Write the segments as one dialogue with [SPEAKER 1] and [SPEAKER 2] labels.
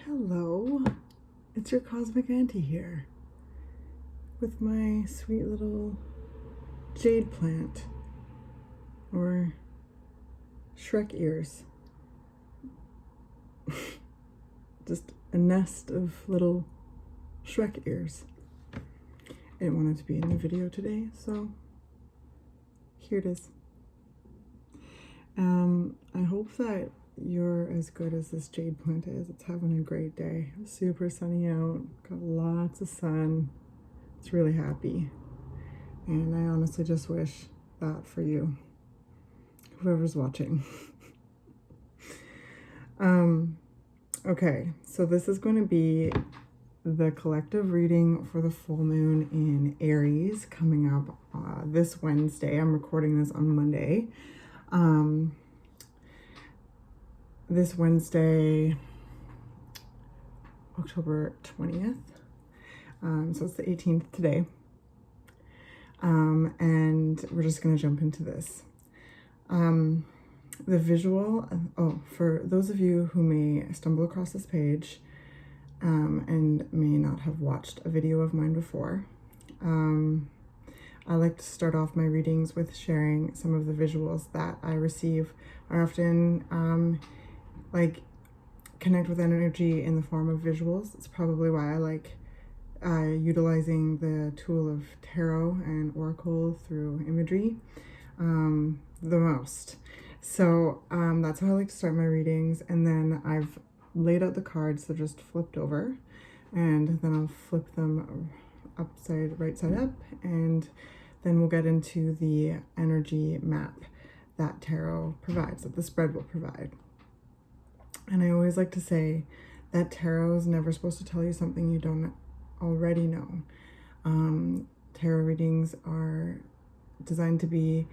[SPEAKER 1] Hello, it's your cosmic auntie here with my sweet little jade plant or Shrek ears. Just a nest of little Shrek ears. I didn't want it to be in the video today, so here it is. I hope that you're as good as this jade plant is. It's having a great day. Super sunny out, got lots of sun. It's really happy. And I honestly just wish that for you, whoever's watching. Okay, so this is going to be the collective reading for the full moon in Aries coming up this Wednesday. I'm recording this on Monday. This Wednesday, October 20th. So it's the 18th today. And we're just going to jump into this. The visual, for those of you who may stumble across this page and may not have watched a video of mine before, I like to start off my readings with sharing some of the visuals that I receive. I often like connect with energy in the form of visuals. It's probably why I like utilizing the tool of tarot and oracle through imagery the most. So that's how I like to start my readings. And then I've laid out the cards, they're just flipped over, and then I'll flip them right side up, and then we'll get into the energy map that tarot provides, that the spread will provide. And I always like to say that tarot is never supposed to tell you something you don't already know. Tarot readings are designed to be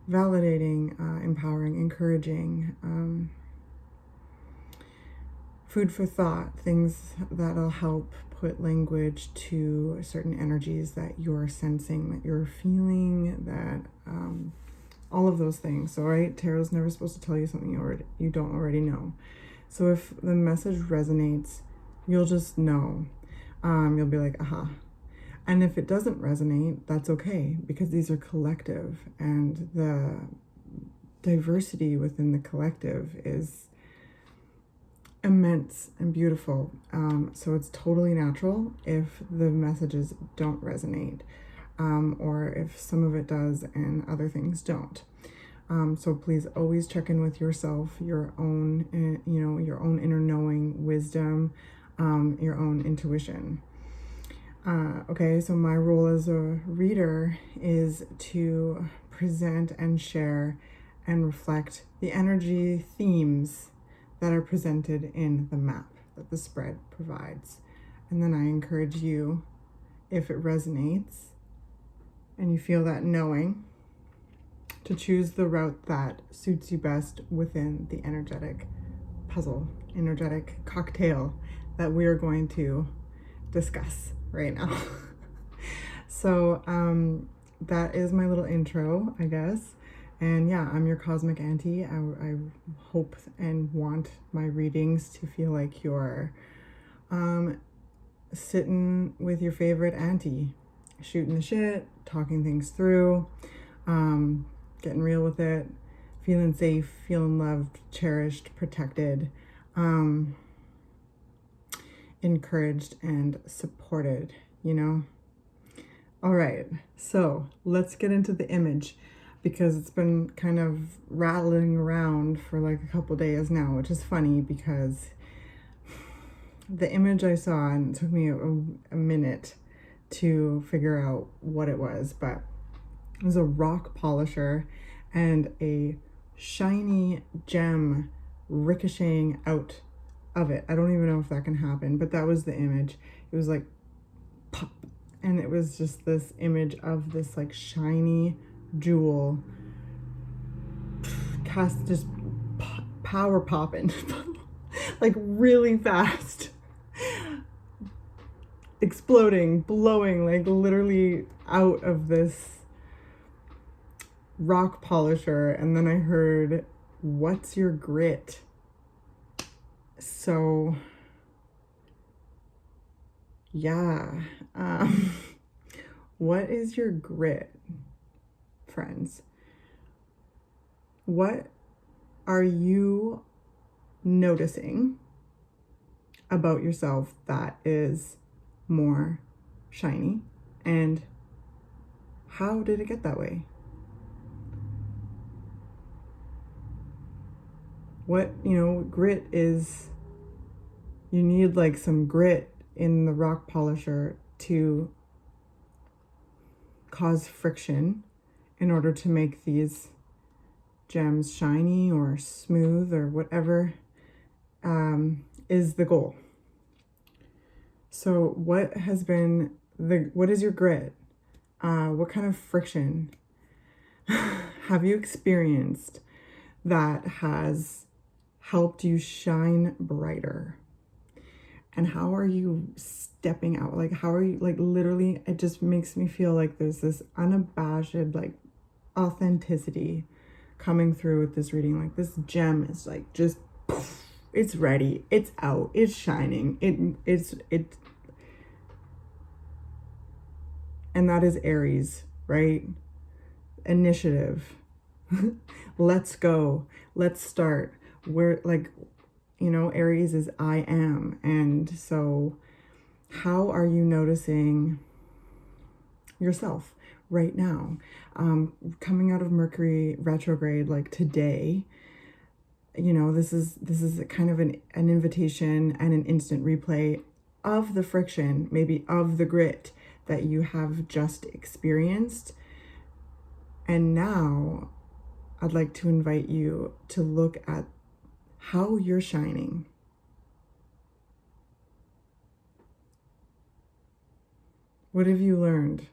[SPEAKER 1] validating, empowering, encouraging, food for thought, things that'll help put language to certain energies that you're sensing, that you're feeling, that all of those things. So, right, tarot's never supposed to tell you something you don't already know. So if the message resonates, you'll just know. You'll be like, aha. And if it doesn't resonate, that's okay, because these are collective, and the diversity within the collective is immense and beautiful. So it's totally natural if the messages don't resonate, or if some of it does and other things don't. So please always check in with yourself, your own, your own inner knowing, wisdom, your own intuition. Okay, so my role as a reader is to present and share and reflect the energy themes that are presented in the map that the spread provides. And then I encourage you, if it resonates and you feel that knowing, to choose the route that suits you best within the energetic puzzle, energetic cocktail that we are going to discuss right now. So that is my little intro, I guess. And yeah, I'm your cosmic auntie. I hope and want my readings to feel like you're sitting with your favorite auntie, shooting the shit, talking things through, getting real with it, feeling safe, feeling loved, cherished, protected, encouraged and supported, All right, so let's get into the image, because it's been kind of rattling around for like a couple days now, which is funny because the image I saw, and it took me a minute to figure out what it was, but it was a rock polisher and a shiny gem ricocheting out of it. I don't even know if that can happen, but that was the image. It was like pop, and it was just this image of this like shiny jewel just power popping like really fast, exploding, blowing, like literally out of this rock polisher. And then I heard, "What's your grit?" So yeah, what is your grit, friends? What are you noticing about yourself that is more shiny, and how did it get that way? What, grit is, you need like some grit in the rock polisher to cause friction in order to make these gems shiny or smooth or whatever is the goal. So what is your grit? What kind of friction have you experienced that has helped you shine brighter? And how are you stepping out? Like, how are you, like, literally, it just makes me feel like there's this unabashed, like, authenticity coming through with this reading. Like, this gem is like just poof, it's ready, it's out, it's shining, it and that is Aries, right? Initiative. Let's go, let's start. We're like, Aries is I am. And so how are you noticing yourself right now? Coming out of Mercury retrograde, like today, this is a kind of an invitation and an instant replay of the friction, maybe of the grit that you have just experienced. And now I'd like to invite you to look at how you're shining. What have you learned?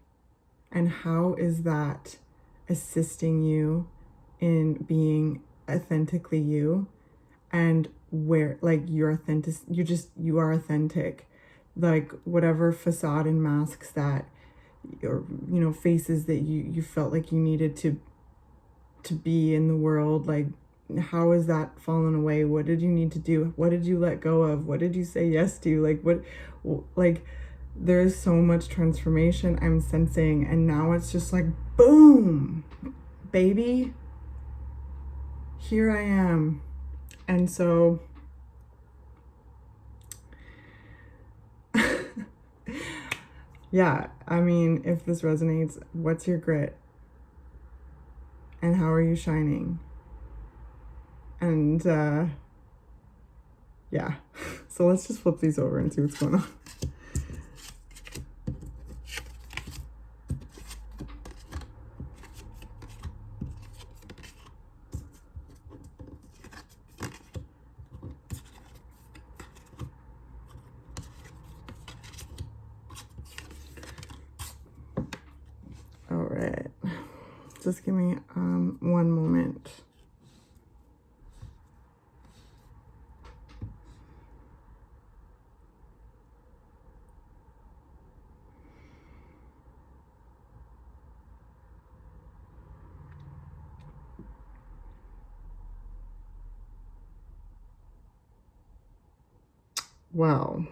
[SPEAKER 1] And how is that assisting you in being authentically you? And where, like, you're authentic, you are authentic. Like, whatever facade and masks that, or, faces that you felt like you needed to be in the world, like, how has that fallen away? What did you need to do? What did you let go of? What did you say yes to? Like, there's so much transformation I'm sensing, and now it's just like, boom, baby, here I am. And so yeah, I mean, if this resonates, what's your grit? And how are you shining? And yeah, so let's just flip these over and see what's going on. All right, just give me one moment. Wow.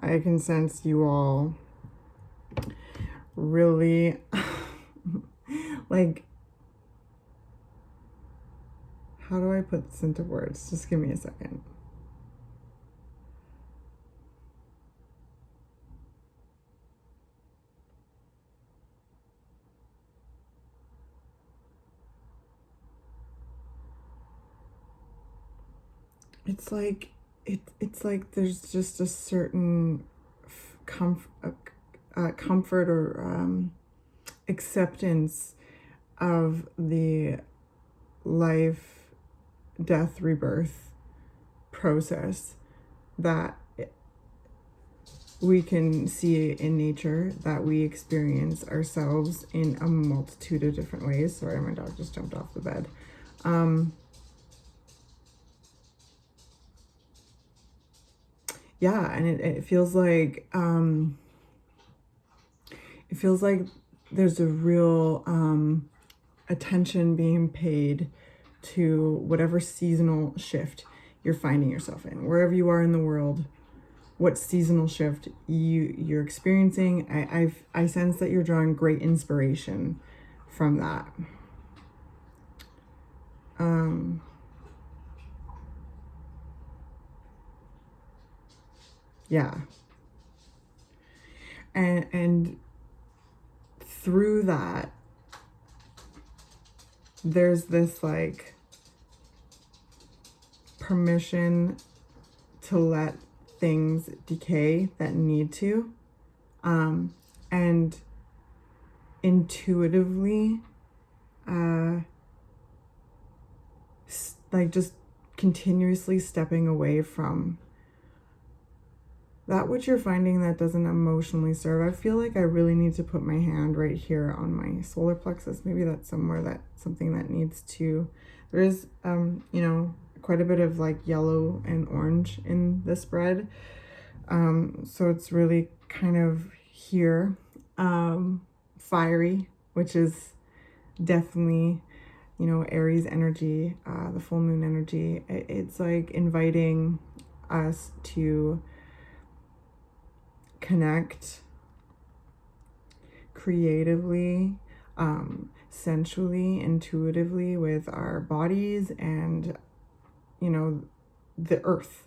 [SPEAKER 1] I can sense you all really like, how do I put this into words? Just give me a second. It's like it's like there's just a certain comfort or acceptance of the life, death, rebirth process that we can see in nature, that we experience ourselves in a multitude of different ways. Sorry, my dog just jumped off the bed. Yeah, and it feels like it feels like there's a real attention being paid to whatever seasonal shift you're finding yourself in, wherever you are in the world, what seasonal shift you're experiencing. I sense that you're drawing great inspiration from that. Yeah. And through that, there's this like permission to let things decay that need to, and intuitively like just continuously stepping away from that which you're finding that doesn't emotionally serve. I feel like I really need to put my hand right here on my solar plexus. Maybe that's something that needs to, there is quite a bit of like yellow and orange in the spread, so it's really kind of here, fiery, which is definitely Aries energy, the full moon energy. It's like inviting us to connect creatively, sensually, intuitively with our bodies and the earth.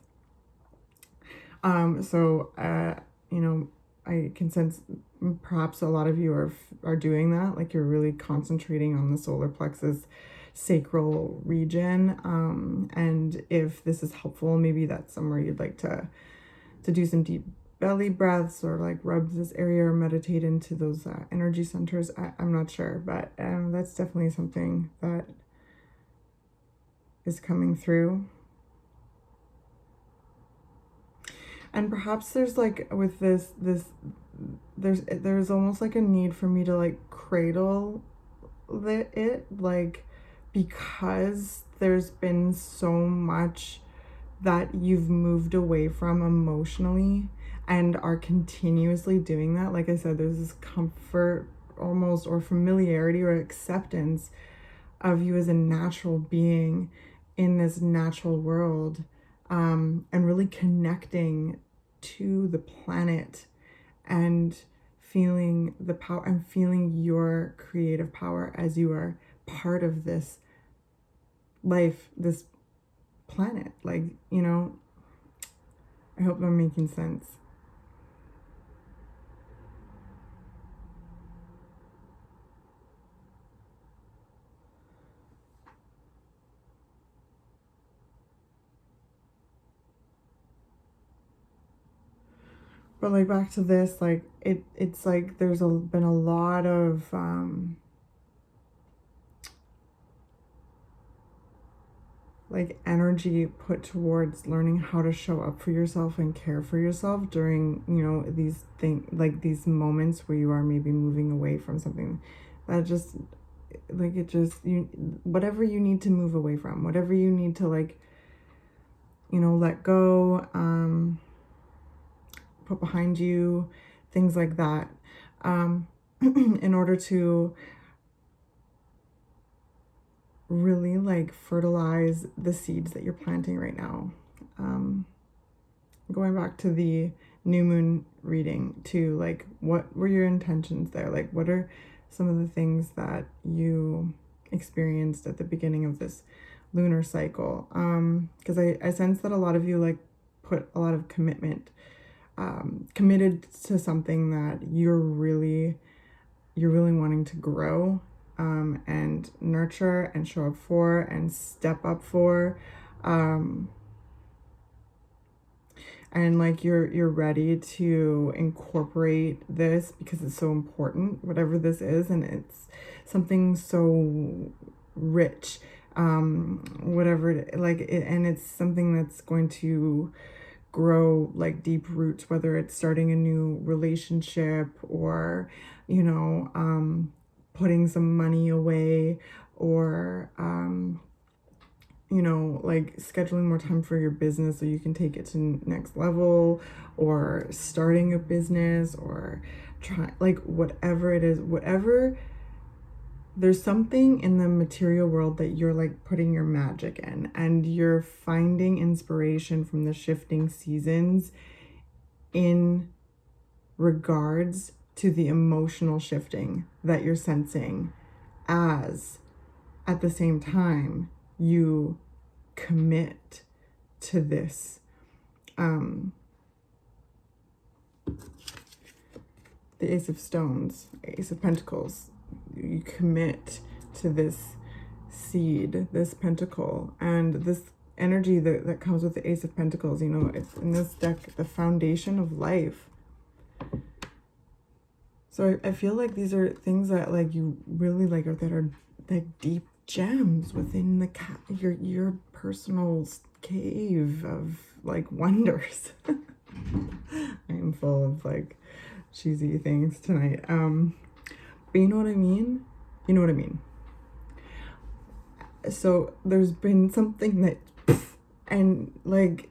[SPEAKER 1] So I can sense perhaps a lot of you are doing that, like you're really concentrating on the solar plexus sacral region, and if this is helpful, maybe that's somewhere you'd like to do some deep belly breaths or like rub this area or meditate into those energy centers. I'm not sure, but that's definitely something that is coming through. And perhaps there's like with this there's almost like a need for me to like cradle it, like, because there's been so much that you've moved away from emotionally and are continuously doing that. Like I said, there's this comfort almost, or familiarity or acceptance of you as a natural being in this natural world, and really connecting to the planet and feeling the power and feeling your creative power as you are part of this life, this planet. Like, I hope I'm making sense. But like back to this, like it's like there's been a lot of like energy put towards learning how to show up for yourself and care for yourself during these these moments where you are maybe moving away from something that just like whatever you need to move away from, whatever you need to like let go, put behind you, things like that, in order to really like fertilize the seeds that you're planting right now. Going back to the new moon reading too, like what were your intentions there? Like what are some of the things that you experienced at the beginning of this lunar cycle? Because I sense that a lot of you like put a lot of committed to something that you're really wanting to grow, and nurture and show up for and step up for, and like you're ready to incorporate this because it's so important, whatever this is, and it's something so rich, whatever and it's something that's going to grow like deep roots, whether it's starting a new relationship or putting some money away, or you know, like scheduling more time for your business so you can take it to next level, or starting a business, or try, like whatever it is, whatever. There's something in the material world that you're like putting your magic in, and you're finding inspiration from the shifting seasons in regards to the emotional shifting that you're sensing, as at the same time you commit to this. The Ace of Stones, Ace of Pentacles, you commit to this seed, this pentacle, and this energy that comes with the Ace of Pentacles. You know, it's in this deck, the foundation of life. So I feel like these are things that like you really like, or that are like deep gems within the your personal cave of like wonders. I am full of like cheesy things tonight. But you know what I mean? You know what I mean? So there's been something that, and like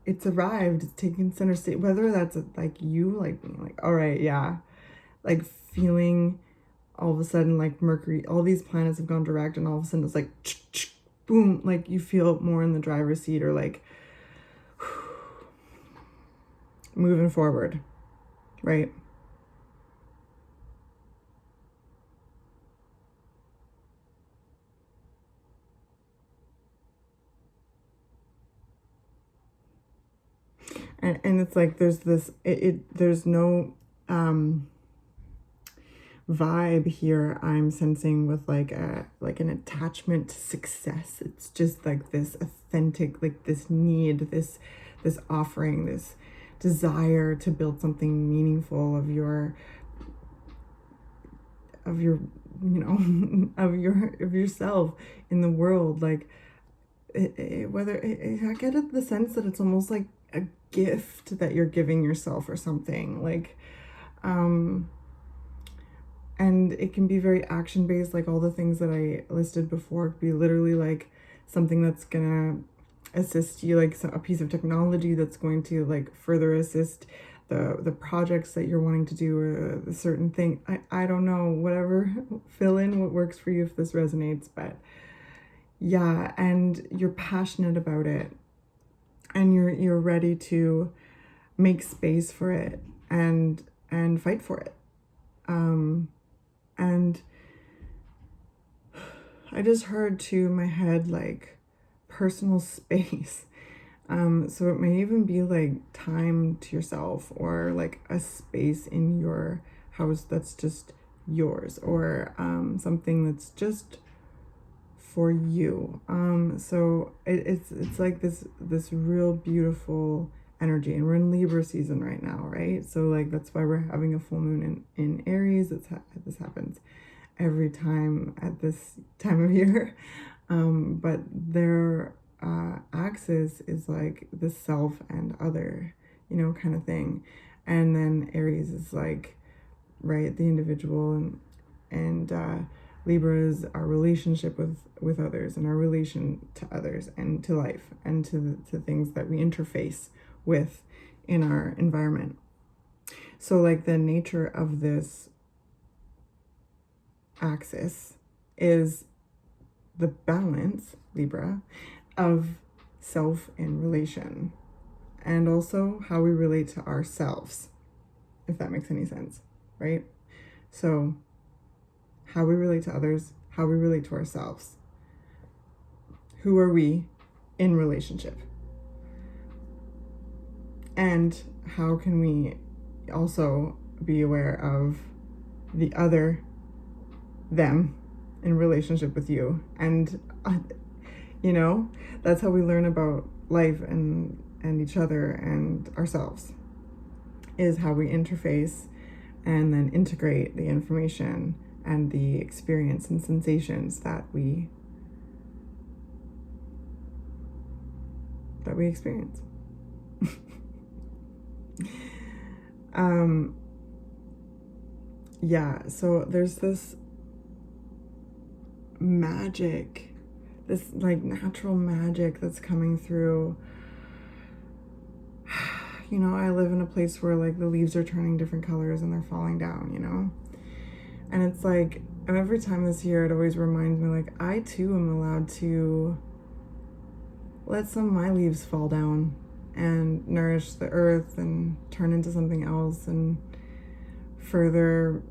[SPEAKER 1] it's arrived, it's taken center stage, whether that's like you like being like, all right, yeah, like feeling all of a sudden like Mercury, all these planets have gone direct, and all of a sudden it's like boom, like you feel more in the driver's seat, or like moving forward, right? And it's like there's this there's no vibe here I'm sensing with like an attachment to success. It's just like this authentic, like this need, this offering, this desire to build something meaningful of your you know of yourself in the world. Like I get the sense that it's almost like a gift that you're giving yourself or something, like and it can be very action based, like all the things that I listed before could be literally like something that's gonna assist you, like a piece of technology that's going to like further assist the projects that you're wanting to do, or a certain thing. I don't know, whatever, fill in what works for you if this resonates. But yeah, and you're passionate about it, and you're ready to make space for it and fight for it. And I just heard to my head like personal space. So it may even be like time to yourself, or like a space in your house that's just yours, or something that's just for you. So it's like this real beautiful energy, and we're in Libra season right now, right? So like that's why we're having a full moon in Aries. This happens every time at this time of year. But their axis is like the self and other, you know, kind of thing. And then Aries is like, right, the individual, and Libra is our relationship with others, and our relation to others and to life, and to things that we interface with in our environment. So like the nature of this axis is the balance, Libra, of self and relation, and also how we relate to ourselves, if that makes any sense, right? So how we relate to others, how we relate to ourselves. Who are we in relationship? And how can we also be aware of the other, them, in relationship with you? And you know, that's how we learn about life and each other and ourselves, is how we interface and then integrate the information and the experience and sensations that we experience. Yeah, so there's this magic this like natural magic that's coming through. You know, I live in a place where like the leaves are turning different colors and they're falling down, you know? And it's like, and every time this year, it always reminds me, like, I too am allowed to let some of my leaves fall down and nourish the earth and turn into something else and further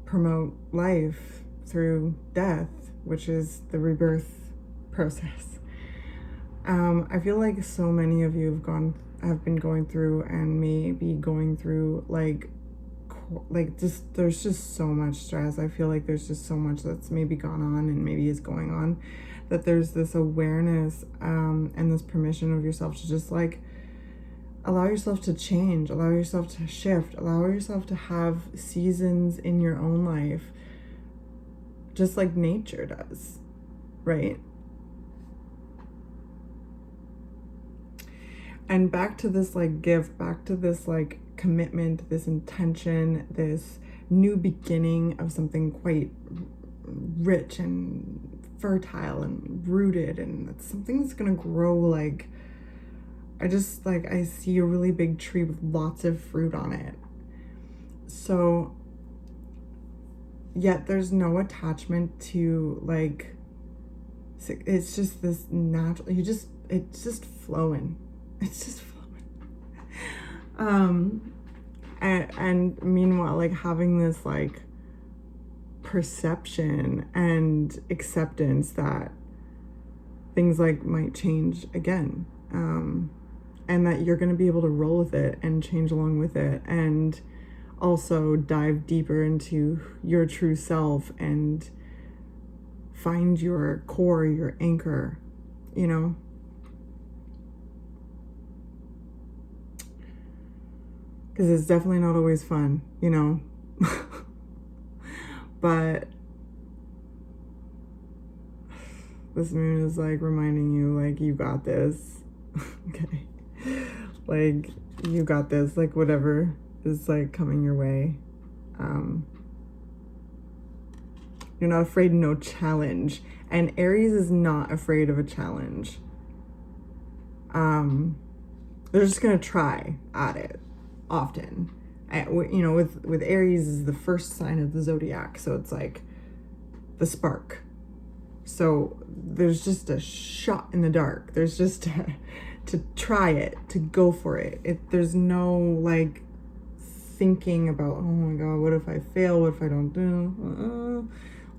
[SPEAKER 1] promote life through death, which is the rebirth process. I feel like so many of you have been going through and may be going through like just, there's just so much stress. I feel like there's just so much that's maybe gone on and maybe is going on, that there's this awareness and this permission of yourself to just like allow yourself to change, allow yourself to shift, allow yourself to have seasons in your own life, just like nature does, right? And back to this like gift, back to this like commitment, this intention, this new beginning of something quite rich and fertile and rooted, and it's something that's gonna grow. Like, I see a really big tree with lots of fruit on it. So yet there's no attachment to like, it's just this natural, it's just flowing. It's just flowing. And meanwhile, like having this like perception and acceptance that things like might change again. And that you're going to be able to roll with it and change along with it, and also dive deeper into your true self and find your core, your anchor, you know? Because it's definitely not always fun, you know? But this moon is like reminding you, like, you got this. Okay. Like, you got this, like, whatever is like coming your way. You're not afraid, no challenge. And Aries is not afraid of a challenge. They're just gonna try at it often. You know, with Aries is the first sign of the zodiac, so it's like the spark. So there's just a shot in the dark. There's just to try it, to go for it. There's no like thinking about, oh my god, what if I fail? What if I don't do?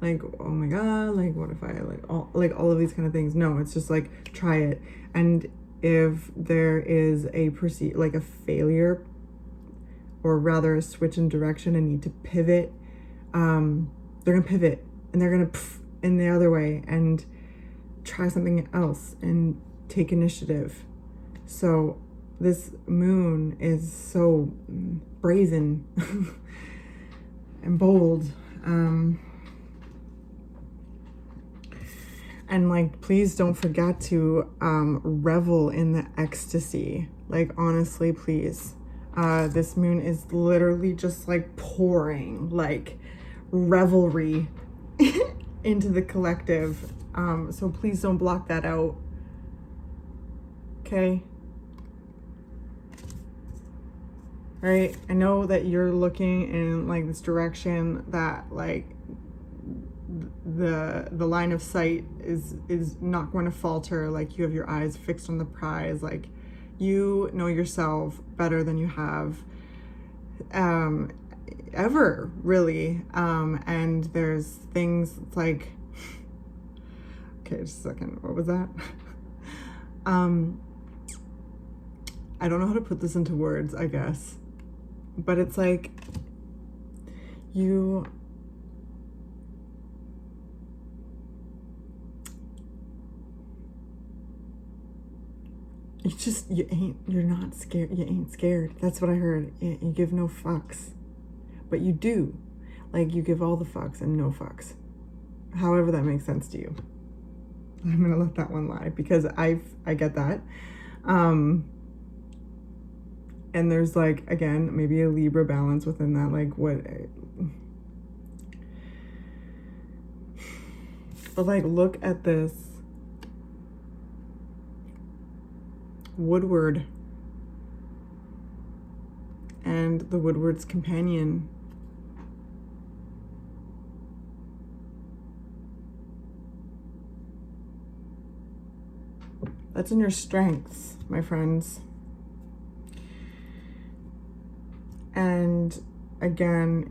[SPEAKER 1] Like, oh my god, like what if I all of these kind of things. No, it's just like try it. And if there is a like a failure, or rather a switch in direction and need to pivot, they're gonna pivot and they're gonna in the other way and try something else and take initiative. So this moon is so brazen and bold. And like, please don't forget to revel in the ecstasy. Like, honestly, please. This moon is literally just like pouring like revelry into the collective. So please don't block that out. Okay? All right? I know that you're looking in like this direction, that like the line of sight is not going to falter. Like, you have your eyes fixed on the prize. Like, you know yourself better than you have ever, really. And there's things like, okay, just a second, what was that? I don't know how to put this into words, I guess, but it's like you're not scared. You ain't scared. That's what I heard. You give no fucks, but you do. Like, you give all the fucks and no fucks. However that makes sense to you. I'm gonna let that one lie, because I get that. And there's like, again, maybe a Libra balance within that. Like, but like, look at this Woodward and the Woodward's companion. That's in your strengths, my friends. And again,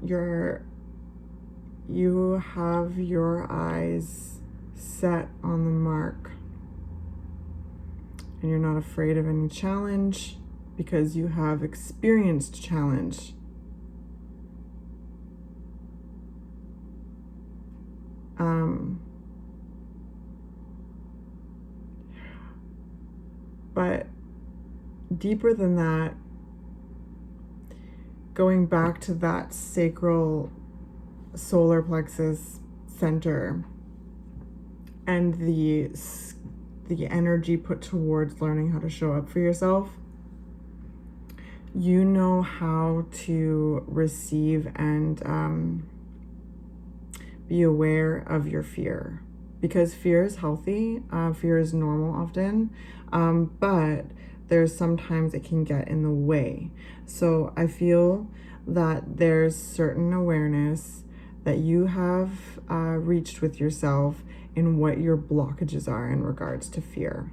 [SPEAKER 1] you have your eyes set on the mark, and you're not afraid of any challenge because you have experienced challenge. But deeper than that, going back to that sacral solar plexus center and the energy put towards learning how to show up for yourself, you know how to receive and be aware of your fear, because fear is healthy. Fear is normal often, but there's sometimes it can get in the way. So I feel that there's certain awareness that you have reached with yourself in what your blockages are in regards to fear,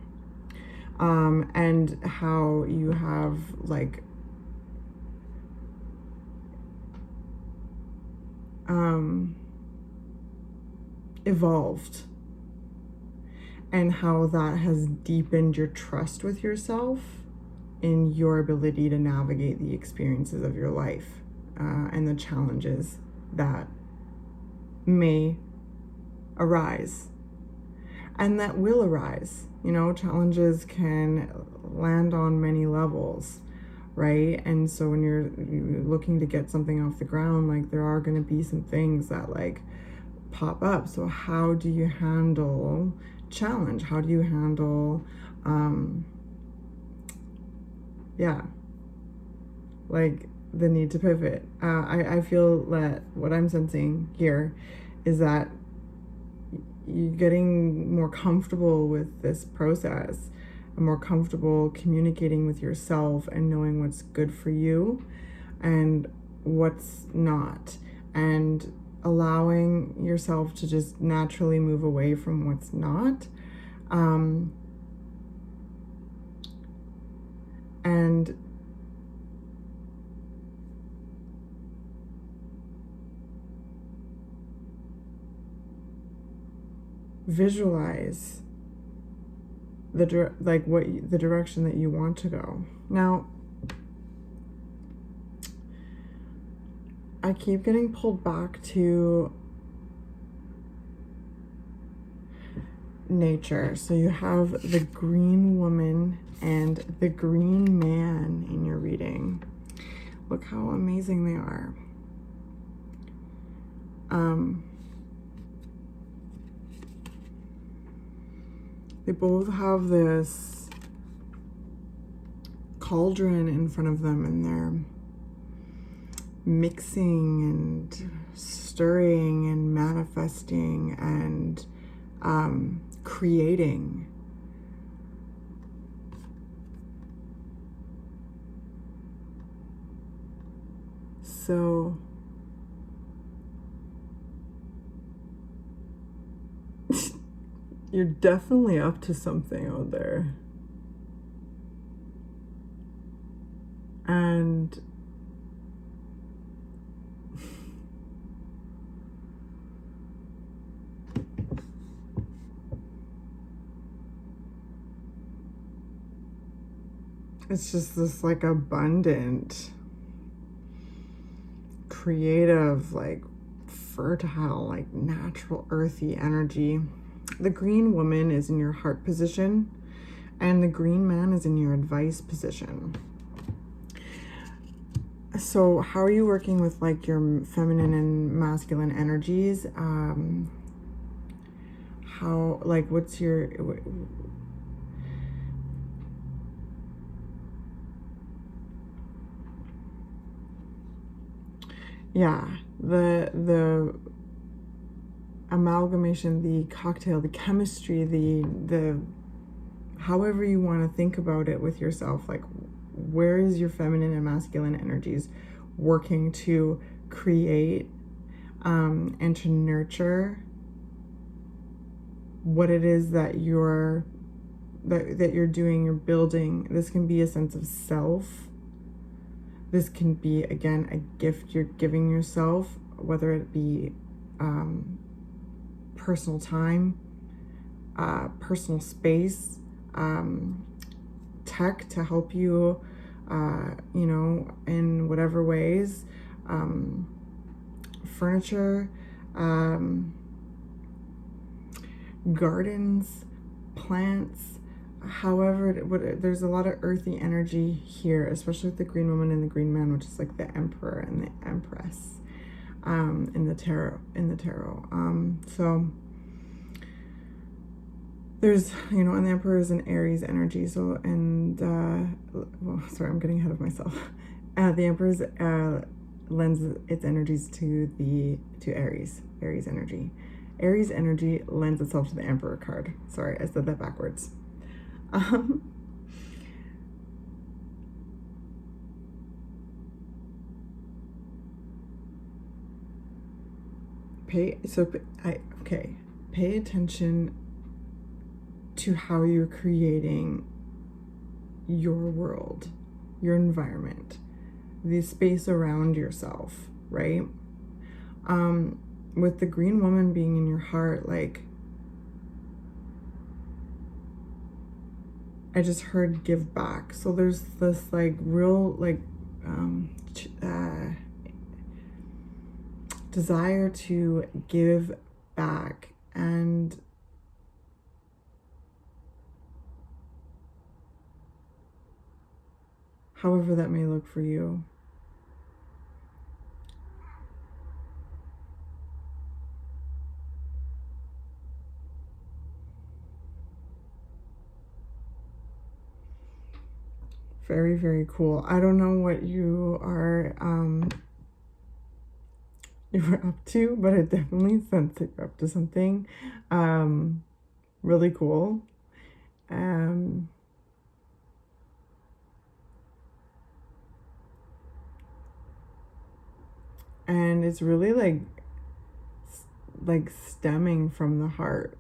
[SPEAKER 1] and how you have like evolved, and how that has deepened your trust with yourself in your ability to navigate the experiences of your life, and the challenges that may arise and that will arise. You know, challenges can land on many levels, right? And so when you're looking to get something off the ground, like there are going to be some things that like pop up. So how do you handle challenge? How do you handle like the need to pivot? I feel that what I'm sensing here is that you're getting more comfortable with this process and more comfortable communicating with yourself and knowing what's good for you and what's not, and allowing yourself to just naturally move away from what's not, and visualize the direction that you want to go. Now, I keep getting pulled back to nature. So you have the green woman and the green man in your reading. Look how amazing they are. They both have this cauldron in front of them, and they're mixing and stirring and manifesting and creating. So you're definitely up to something out there. And it's just this like abundant, creative, like fertile, like natural earthy energy. The green woman is in your heart position, and the green man is in your advice position. So how are you working with like your feminine and masculine energies? How, like, what's your, yeah, the amalgamation, the cocktail, the chemistry, the however you want to think about it with yourself, like where is your feminine and masculine energies working to create and to nurture what it is that you're doing, you're building. This can be a sense of self. This can be, again, a gift you're giving yourself, whether it be personal time, personal space, tech to help you, in whatever ways, furniture, gardens, plants, however, there's a lot of earthy energy here, especially with the green woman and the green man, which is like the emperor and the empress in the tarot. So there's, and the emperor is an Aries energy. So, and, sorry, I'm getting ahead of myself. The emperor's lends its energies to Aries energy. Aries energy lends itself to the Emperor card. Sorry, I said that backwards. Pay attention to how you're creating your world, your environment, the space around yourself, right? With the green woman being in your heart, like, I just heard give back. So there's this like real like desire to give back, and however that may look for you. Very, very cool. I don't know what you are up to, but I definitely sense that you're up to something really cool. And it's really like stemming from the heart.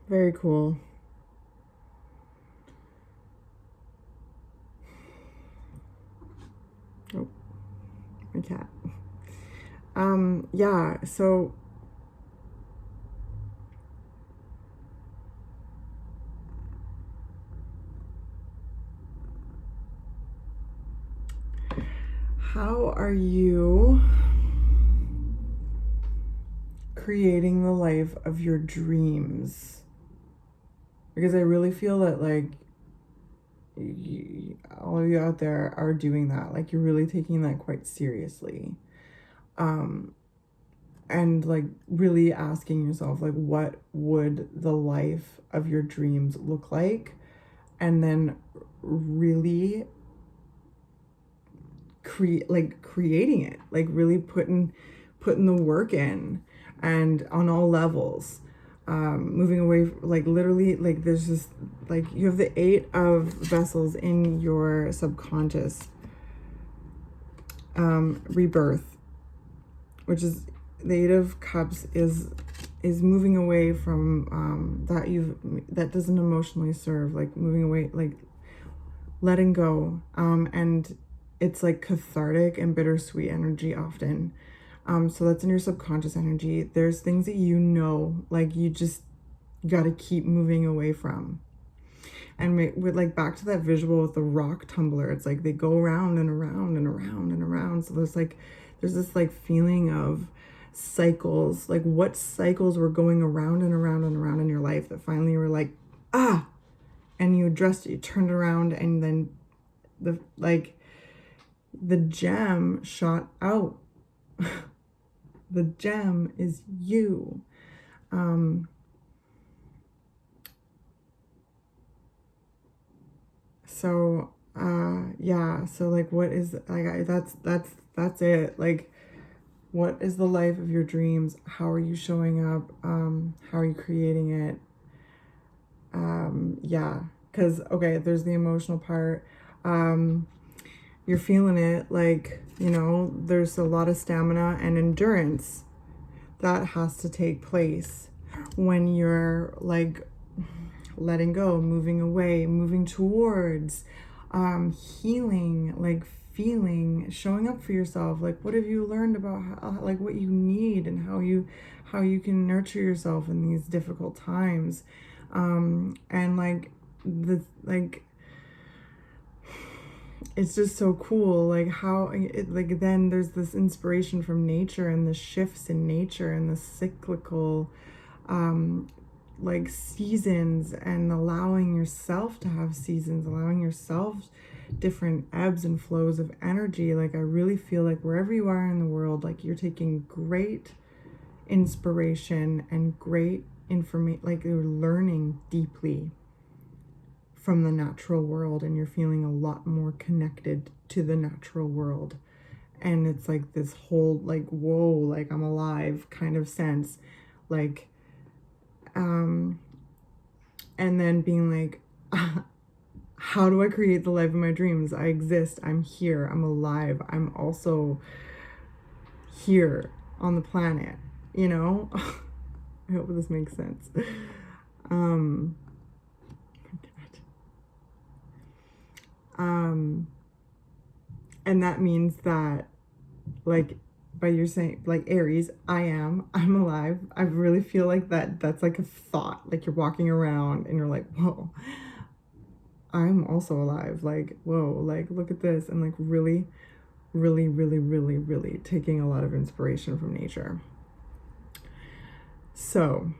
[SPEAKER 1] Very cool. Oh, my cat. Yeah, so how are you creating the life of your dreams? Because I really feel that like all of you out there are doing that. Like you're really taking that quite seriously. And like really asking yourself, like, what would the life of your dreams look like? And then really creating it, like really putting the work in, and on all levels. Moving away, like literally, like there's this, like you have the 8 of vessels in your subconscious rebirth, which is the 8 of cups is moving away from that doesn't emotionally serve, like moving away, like letting go, and it's like cathartic and bittersweet energy often. So that's in your subconscious energy. There's things that like you just got to keep moving away from. And with like back to that visual with the rock tumbler, it's like they go around and around and around and around. So there's this like feeling of cycles, like what cycles were going around and around and around in your life that finally you were like, and you addressed it, you turned around, and then the gem shot out. The gem is you. So yeah, so like what is like that's it. Like, what is the life of your dreams? How are you showing up? How are you creating it? Yeah, because okay, there's the emotional part. You're feeling it, like, you know, there's a lot of stamina and endurance that has to take place when you're like letting go, moving away, moving towards healing, like feeling, showing up for yourself. Like, what have you learned about how, like what you need and how you can nurture yourself in these difficult times. And like it's just so cool, like how it, like then there's this inspiration from nature and the shifts in nature and the cyclical like seasons, and allowing yourself to have seasons, allowing yourself different ebbs and flows of energy. Like, I really feel like wherever you are in the world, like you're taking great inspiration and great information, like you're learning deeply from the natural world, and you're feeling a lot more connected to the natural world. And it's like this whole like, whoa, like I'm alive kind of sense. Like and then being like, how do I create the life of my dreams? I exist, I'm here, I'm alive, I'm also here on the planet, you know? I hope this makes sense. And that means that, like, by you're saying, like, Aries, I'm alive. I really feel like that's like a thought. Like, you're walking around and you're like, whoa, I'm also alive. Like, whoa, like, look at this. And like really, really, really, really, really taking a lot of inspiration from nature. So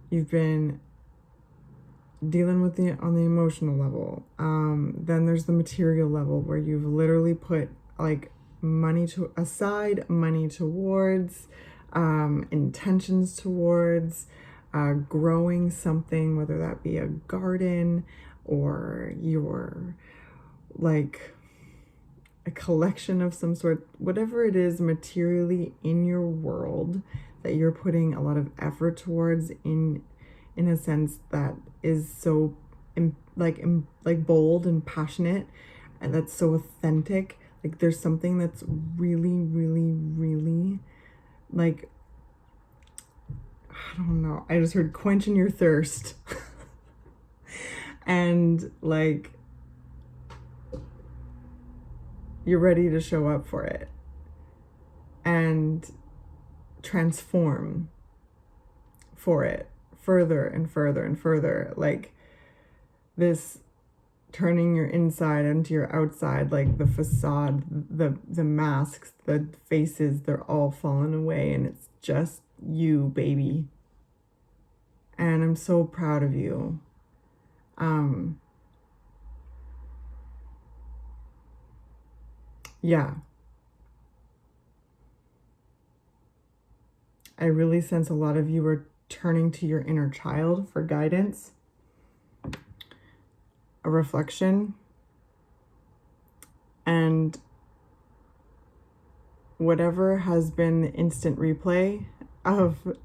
[SPEAKER 1] you've been dealing with the on the emotional level. Then there's the material level, where you've literally put like money to aside, money towards, intentions towards growing something, whether that be a garden or your like a collection of some sort, whatever it is materially in your world that you're putting a lot of effort towards, in a sense that is so like bold and passionate, and that's so authentic. Like, there's something that's really, really, really like, I don't know, I just heard quenching your thirst. And like, you're ready to show up for it and transform for it further and further and further. Like, this turning your inside into your outside, like the facade, the masks, the faces, they're all falling away, and it's just you, baby. And I'm so proud of you. Yeah, I really sense a lot of you are turning to your inner child for guidance, a reflection, and whatever has been the instant replay of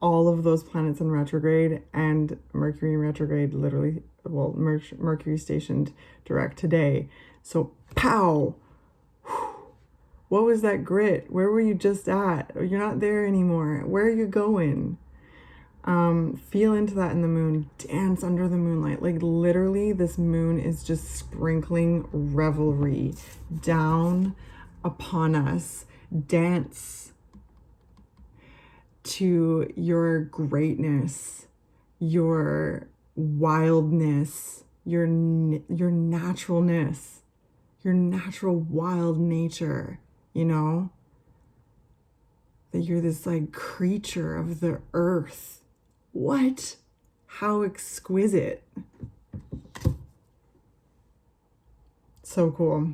[SPEAKER 1] all of those planets in retrograde, and Mercury in retrograde, literally, well, Mercury stationed direct today. So, pow! What was that grit? Where were you just at? You're not there anymore. Where are you going? Feel into that in the moon. Dance under the moonlight. Like, literally, this moon is just sprinkling revelry down upon us. Dance to your greatness, your wildness, your naturalness, your natural wild nature, you know? That you're this like creature of the earth. What? How exquisite. So cool.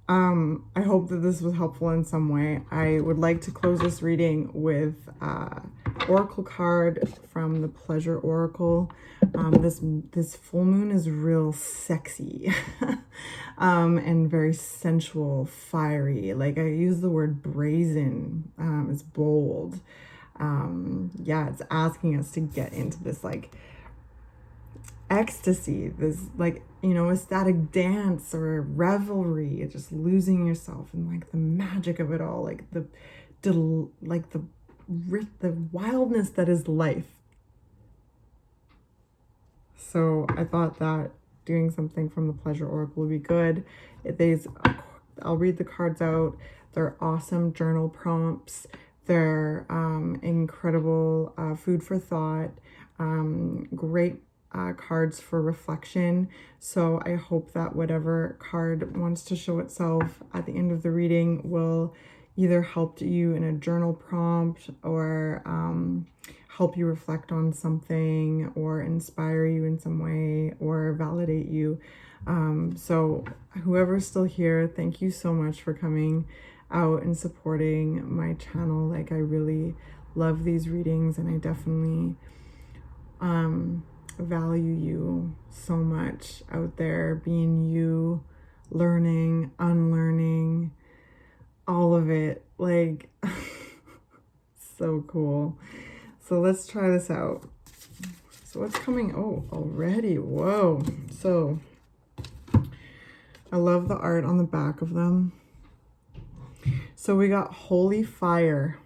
[SPEAKER 1] I hope that this was helpful in some way. I would like to close this reading with oracle card from the Pleasure Oracle. This full moon is real sexy and very sensual, fiery. Like, I use the word brazen. It's bold. Yeah, it's asking us to get into this like ecstasy, this like, you know, ecstatic dance or revelry, just losing yourself in like the magic of it all, like the wildness that is life. So I thought that doing something from the Pleasure Oracle would be good. I'll read the cards out. They're awesome journal prompts. They're incredible food for thought. Great cards for reflection. So I hope that whatever card wants to show itself at the end of the reading will either help you in a journal prompt or help you reflect on something or inspire you in some way or validate you. So whoever's still here, thank you so much for coming out and supporting my channel. Like, I really love these readings, and I definitely value you so much out there, being you, learning, unlearning, all of it. Like, so cool. So let's try this out. So what's coming? Oh, already. Whoa. So I love the art on the back of them. So we got Holy Fire.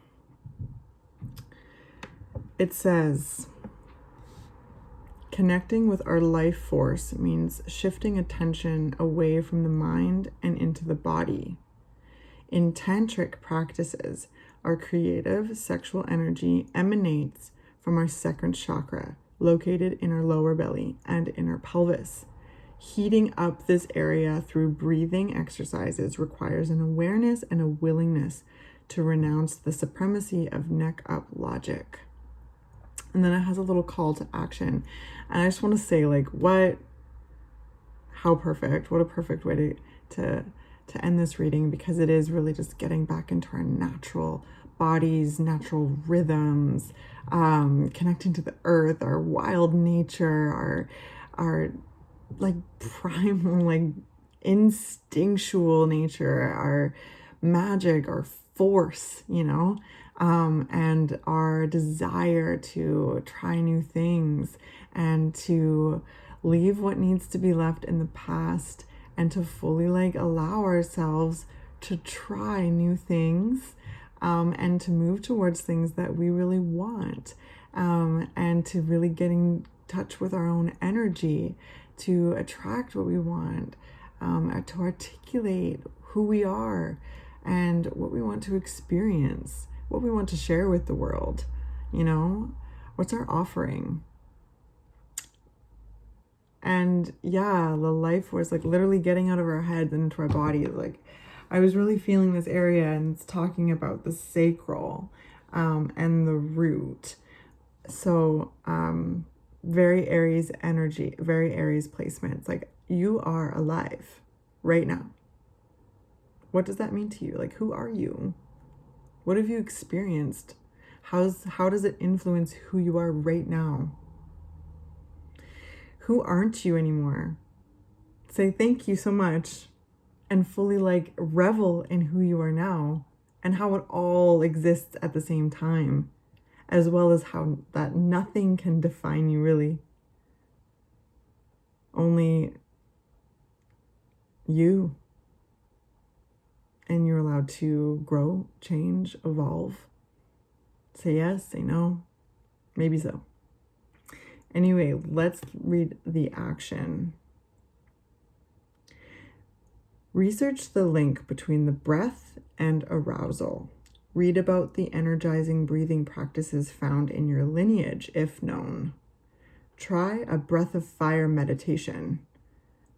[SPEAKER 1] It says, connecting with our life force means shifting attention away from the mind and into the body. In tantric practices, our creative sexual energy emanates from our second chakra, located in our lower belly and in our pelvis. Heating up this area through breathing exercises requires an awareness and a willingness to renounce the supremacy of neck-up logic. And then it has a little call to action. And I just want to say, like, how perfect, what a perfect way to end this reading, because it is really just getting back into our natural bodies, natural rhythms, connecting to the earth, our wild nature, our like primal, like instinctual nature, our magic, our force, you know, and our desire to try new things and to leave what needs to be left in the past, and to fully like allow ourselves to try new things, and to move towards things that we really want, and to really get in touch with our own energy, to attract what we want, to articulate who we are and what we want to experience, what we want to share with the world. You know, what's our offering? And yeah, the life force, like literally getting out of our heads and into our bodies. Like, I was really feeling this area, and it's talking about the sacral, and the root. So, very Aries energy, very Aries placements. Like, you are alive right now. What does that mean to you? Like, who are you? What have you experienced? How does it influence who you are right now? Who aren't you anymore? Say thank you so much, and fully like revel in who you are now and how it all exists at the same time, as well as how that nothing can define you, really. Only you. And you're allowed to grow, change, evolve. Say yes, say no, maybe so. Anyway, let's read the action. Research the link between the breath and arousal. Read about the energizing breathing practices found in your lineage, if known. Try a breath of fire meditation.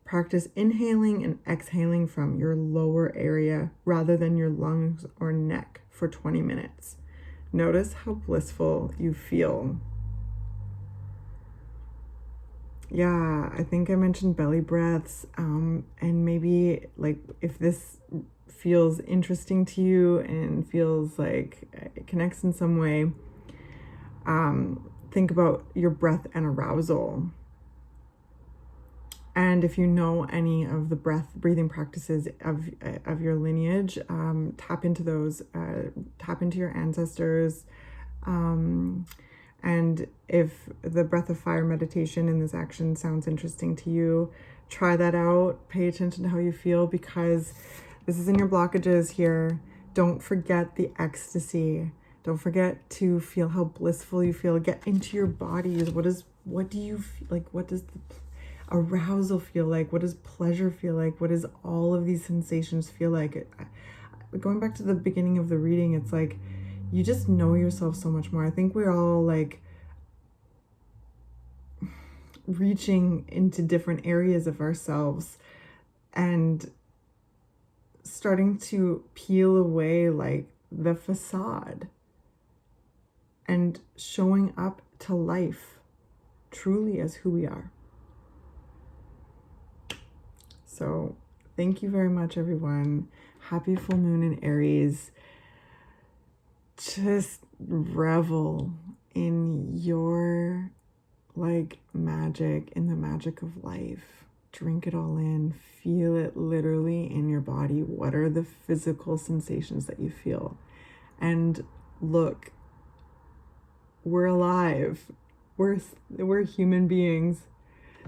[SPEAKER 1] Practice inhaling and exhaling from your lower area rather than your lungs or neck for 20 minutes. Notice how blissful you feel. yeah, I think I mentioned belly breaths, and maybe like if this feels interesting to you and feels like it connects in some way, think about your breath and arousal. And if you know any of the breathing practices of your lineage, tap into those, tap into your ancestors. And if the breath of fire meditation in this action sounds interesting to you, try that out. Pay attention to how you feel, because this is in your blockages here. Don't forget the ecstasy. Don't forget to feel how blissful you feel. Get into your bodies. What do you feel like? What does the arousal feel like? What does pleasure feel like? What does all of these sensations feel like? Going back to the beginning of the reading, it's like you just know yourself so much more. I think we're all like reaching into different areas of ourselves and starting to peel away like the facade and showing up to life truly as who we are. So thank you very much, everyone. Happy full moon in Aries. Just revel in your like magic, in the magic of life. Drink it all in. Feel it literally in your body. What are the physical sensations that you feel? And look, we're alive. We're human beings.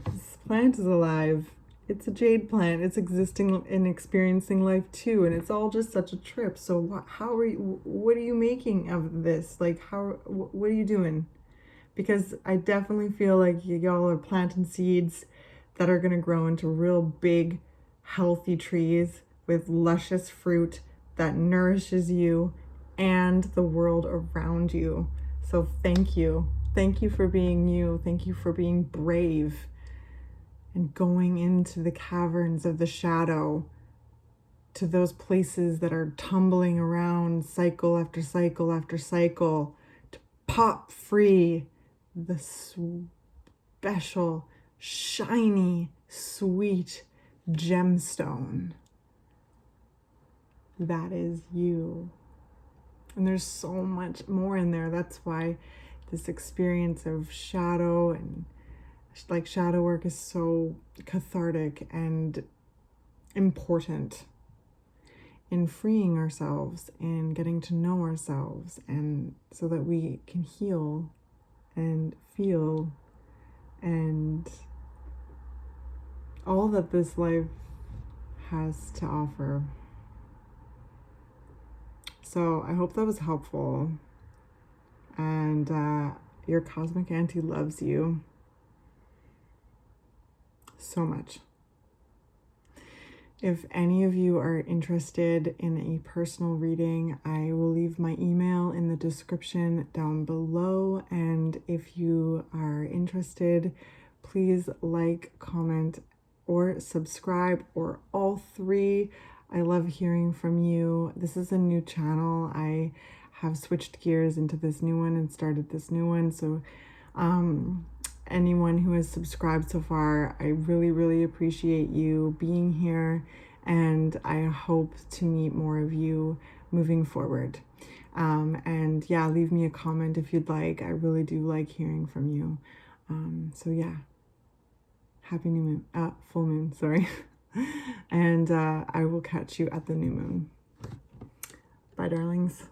[SPEAKER 1] This plant is alive. It's a jade plant. It's existing and experiencing life too, and it's all just such a trip. So what are you making of this? Like, what are you doing? Because I definitely feel like y'all are planting seeds that are going to grow into real big, healthy trees with luscious fruit that nourishes you and the world around you. So thank you. Thank you for being you. Thank you for being brave and going into the caverns of the shadow, to those places that are tumbling around cycle after cycle after cycle, to pop free the special, shiny, sweet gemstone that is you. And there's so much more in there. That's why this experience of shadow and like shadow work is so cathartic and important in freeing ourselves and getting to know ourselves, and so that we can heal and feel and all that this life has to offer. So I hope that was helpful, and your cosmic auntie loves you so much. If any of you are interested in a personal reading, I will leave my email in the description down below. And if you are interested, please like, comment, or subscribe, or all three. I love hearing from you. This is a new channel. I have switched gears into this new one and started this new one. So anyone who has subscribed so far, I really, really appreciate you being here, and I hope to meet more of you moving forward. And yeah, leave me a comment if you'd like. I really do like hearing from you. So yeah, happy new moon, full moon, sorry. And I will catch you at the new moon. Bye, darlings.